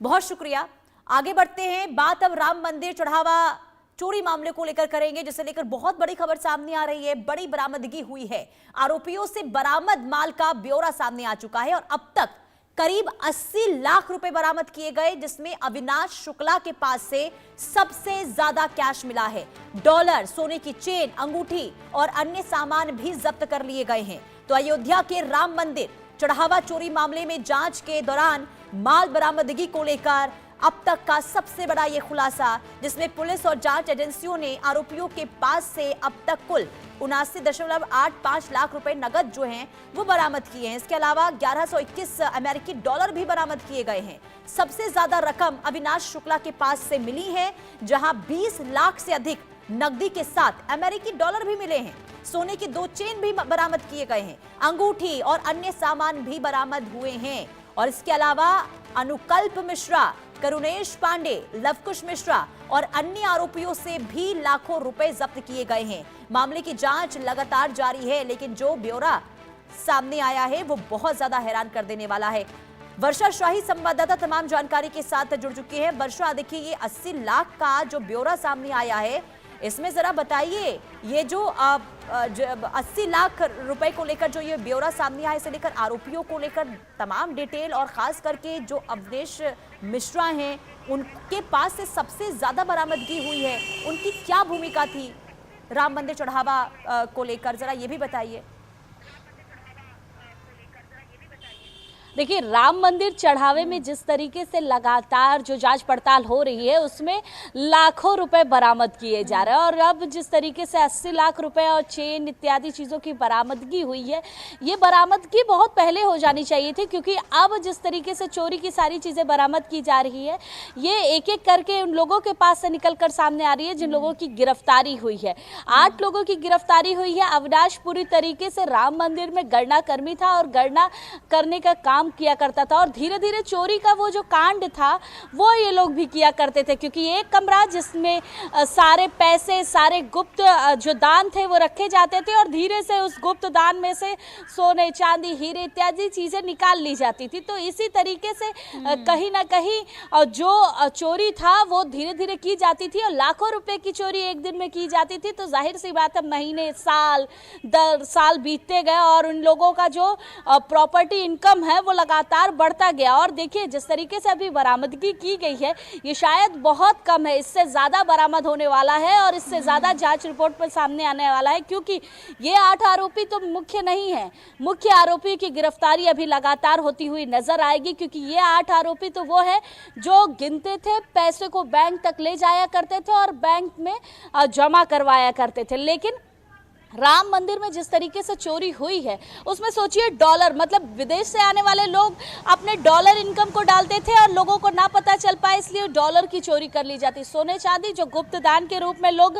बहुत शुक्रिया। आगे बढ़ते हैं, बात अब राम मंदिर चढ़ावा चोरी मामले को लेकर करेंगे, जिसे लेकर बहुत बड़ी खबर सामने आ रही है। बड़ी बरामदगी हुई है। आरोपियों से बरामद माल का ब्यौरा सामने आ चुका है और अब तक करीब 80 लाख रुपए बरामद किए गए, जिसमें अविनाश शुक्ला के पास से सबसे ज्यादा कैश मिला है। डॉलर, सोने की चेन, अंगूठी और अन्य सामान भी जब्त कर लिए गए हैं। तो अयोध्या के राम मंदिर चढ़ावा चोरी मामले में जांच के दौरान माल बरामदगी को लेकर अब तक का सबसे बड़ा यह खुलासा, जिसमें पुलिस और जांच एजेंसियों ने आरोपियों के पास से अब तक कुल 79.85 लाख रुपए नगद जो हैं वो बरामद किए हैं। इसके अलावा 1121 अमेरिकी डॉलर भी बरामद किए गए हैं। सबसे ज्यादा रकम अविनाश शुक्ला के पास से मिली है, जहां 20 लाख से अधिक नकदी के साथ अमेरिकी डॉलर भी मिले हैं। सोने की 2 चेन भी बरामद किए गए हैं। अंगूठी और अन्य सामान भी बरामद हुए हैं। और इसके अलावा अनुकल्प मिश्रा, करुणेश पांडे, लवकुश मिश्रा और अन्य आरोपियों से भी लाखों रुपए जब्त किए गए हैं। मामले की जांच लगातार जारी है, लेकिन जो ब्यौरा सामने आया है वो बहुत ज्यादा हैरान कर देने वाला है। वर्षा शाही संवाददाता तमाम जानकारी के साथ जुड़ चुकी है। वर्षा, देखिए ये 80 लाख का जो ब्यौरा सामने आया है, इसमें जरा बताइए, ये जो 80 लाख रुपए को लेकर जो ये ब्यौरा सामने आया, इसे लेकर आरोपियों को लेकर तमाम डिटेल और खास करके जो अवनीश मिश्रा हैं उनके पास से सबसे ज्यादा बरामदगी हुई है, उनकी क्या भूमिका थी राम मंदिर चढ़ावा को लेकर, जरा ये भी बताइए। देखिए, राम मंदिर चढ़ावे में जिस तरीके से लगातार जो जांच पड़ताल हो रही है उसमें लाखों रुपए बरामद किए जा रहे हैं और अब जिस तरीके से 80 लाख रुपए और चेन इत्यादि चीज़ों की बरामदगी हुई है, ये बरामदगी बहुत पहले हो जानी चाहिए थी, क्योंकि अब जिस तरीके से चोरी की सारी चीज़ें बरामद की जा रही है, ये एक एक करके उन लोगों के पास से निकल कर सामने आ रही है जिन लोगों की गिरफ्तारी हुई है। 8 लोगों की गिरफ्तारी हुई है। अविनाश पूरी तरीके से राम मंदिर में गणना कर्मी था और गणना करने का काम किया करता था और धीरे धीरे चोरी का वो जो कांड था वो ये लोग भी किया करते थे, क्योंकि एक कमरा जिसमें सारे पैसे, सारे गुप्त जो दान थे वो रखे जाते थे और धीरे से उस गुप्त दान में से सोने, चांदी, हीरे इत्यादि चीजें निकाल ली जाती थी। तो इसी तरीके से कहीं ना कहीं जो चोरी था वो धीरे धीरे की जाती थी और लाखों रुपए की चोरी एक दिन में की जाती थी। तो जाहिर सी बात है, महीने, साल दर साल बीतते गए और उन लोगों का जो प्रॉपर्टी इनकम है वो लगातार बढ़ता गया। और देखिए, जिस तरीके से अभी बरामदगी की गई है ये शायद बहुत कम है, इससे ज्यादा बरामद होने वाला है और इससे ज्यादा जांच रिपोर्ट पर सामने आने वाला है, क्योंकि ये 8 आरोपी तो मुख्य नहीं है। मुख्य आरोपी की गिरफ्तारी अभी लगातार होती हुई नजर आएगी, क्योंकि ये 8 आरोपी तो वो है जो गिनते थे, पैसे को बैंक तक ले जाया करते थे और बैंक में जमा करवाया करते थे। लेकिन राम मंदिर में जिस तरीके से चोरी हुई है उसमें सोचिए, डॉलर, मतलब विदेश से आने वाले लोग अपने डॉलर इनकम को डालते थे और लोगों को ना पता चल पाए इसलिए डॉलर की चोरी कर ली जाती। सोने चांदी जो गुप्त दान के रूप में लोग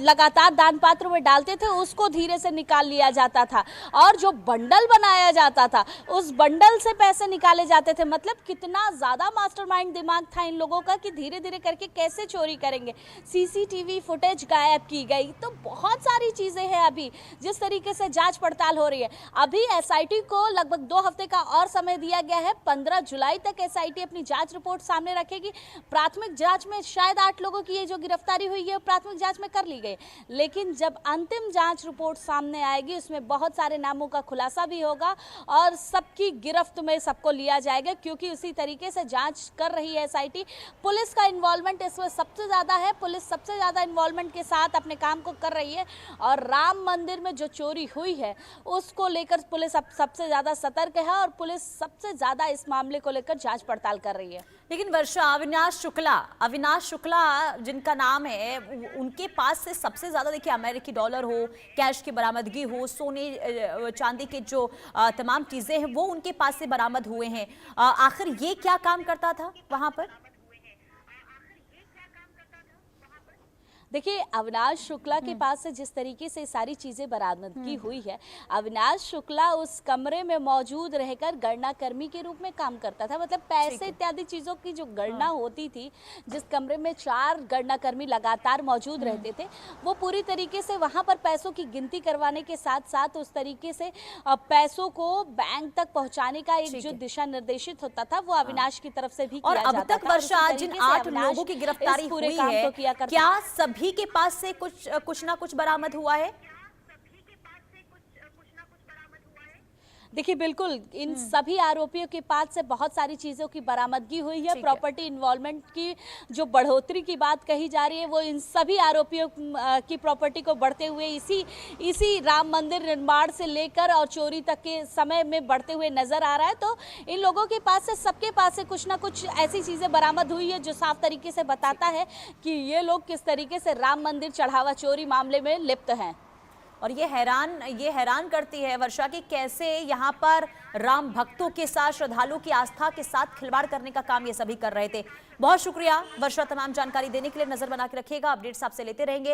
लगातार दान पात्रों में डालते थे उसको धीरे से निकाल लिया जाता था और जो बंडल बनाया जाता था उस बंडल से पैसे निकाले जाते थे। मतलब कितना ज्यादा मास्टरमाइंड दिमाग था इन लोगों का कि धीरे धीरे करके कैसे चोरी करेंगे। सीसीटीवी फुटेज गायब की गई, तो बहुत सारी चीजें है। अभी जिस तरीके से जांच पड़ताल हो रही है, अभी एसआईटी को लगभग 2 हफ्ते का और समय दिया गया है। 15 जुलाई तक एसआईटी अपनी जांच रिपोर्ट सामने रखेगी। प्राथमिक जांच में शायद 8 लोगों की ये जो गिरफ्तारी हुई है प्राथमिक जांच में कर ली गई, लेकिन जब अंतिम जांच रिपोर्ट सामने आएगी उसमें बहुत सारे नामों का खुलासा भी होगा और सबकी गिरफ्त में सबको लिया जाएगा, क्योंकि उसी तरीके से जांच कर रही है एसआईटी। पुलिस का इन्वॉल्वमेंट इसमें सबसे ज्यादा है। पुलिस सबसे ज्यादा इन्वॉल्वमेंट के साथ अपने काम को कर रही है और राम मंदिर में जो चोरी हुई है उसको लेकर पुलिस अब सबसे ज्यादा सतर्क है और पुलिस सबसे ज्यादा इस मामले को लेकर जांच पड़ताल कर रही है। लेकिन वर्षा, अविनाश शुक्ला जिनका नाम है, उनके पास से सबसे ज्यादा देखिए अमेरिकी डॉलर हो, कैश की बरामदगी हो, सोने चांदी के जो तमाम चीजें हैं वो उनके पास से बरामद हुए हैं। आखिर ये क्या काम करता था वहां पर? देखिए, अविनाश शुक्ला के पास से जिस तरीके से सारी चीजें बरामदगी हुई है, अविनाश शुक्ला उस कमरे में मौजूद रहकर गणना कर्मी के रूप में काम करता था। मतलब पैसे इत्यादि चीजों की जो गणना होती थी, जिस कमरे में 4 गणना कर्मी लगातार मौजूद रहते थे, वो पूरी तरीके से वहां पर पैसों की गिनती करवाने के साथ साथ उस तरीके से पैसों को बैंक तक पहुंचाने का एक जो दिशा निर्देशित होता था, वो अविनाश की तरफ से भी और किया अब जाता तक था। वर्षा उसी जिन तरीके से 8 अविनाश लोगों की गिरफ्तारी इस पूरे हुई काम है, को किया करता क्या सभी के पास से कुछ ना कुछ बरामद हुआ है? देखिए, बिल्कुल इन सभी आरोपियों के पास से बहुत सारी चीजों की बरामदगी हुई है। प्रॉपर्टी इन्वॉल्वमेंट की जो बढ़ोतरी की बात कही जा रही है, वो इन सभी आरोपियों की प्रॉपर्टी को बढ़ते हुए इसी राम मंदिर निर्माण से लेकर और चोरी तक के समय में बढ़ते हुए नजर आ रहा है। तो इन लोगों के पास से, सबके पास से कुछ ना कुछ ऐसी चीजें बरामद हुई है जो साफ तरीके से बताता है कि ये लोग किस तरीके से राम मंदिर चढ़ावा चोरी मामले में लिप्त हैं। और ये हैरान करती है वर्षा कि कैसे यहाँ पर राम भक्तों के साथ, श्रद्धालुओं की आस्था के साथ खिलवाड़ करने का काम ये सभी कर रहे थे। बहुत शुक्रिया वर्षा, तमाम जानकारी देने के लिए। नजर बना के रखिएगा, अपडेट्स आपसे लेते रहेंगे।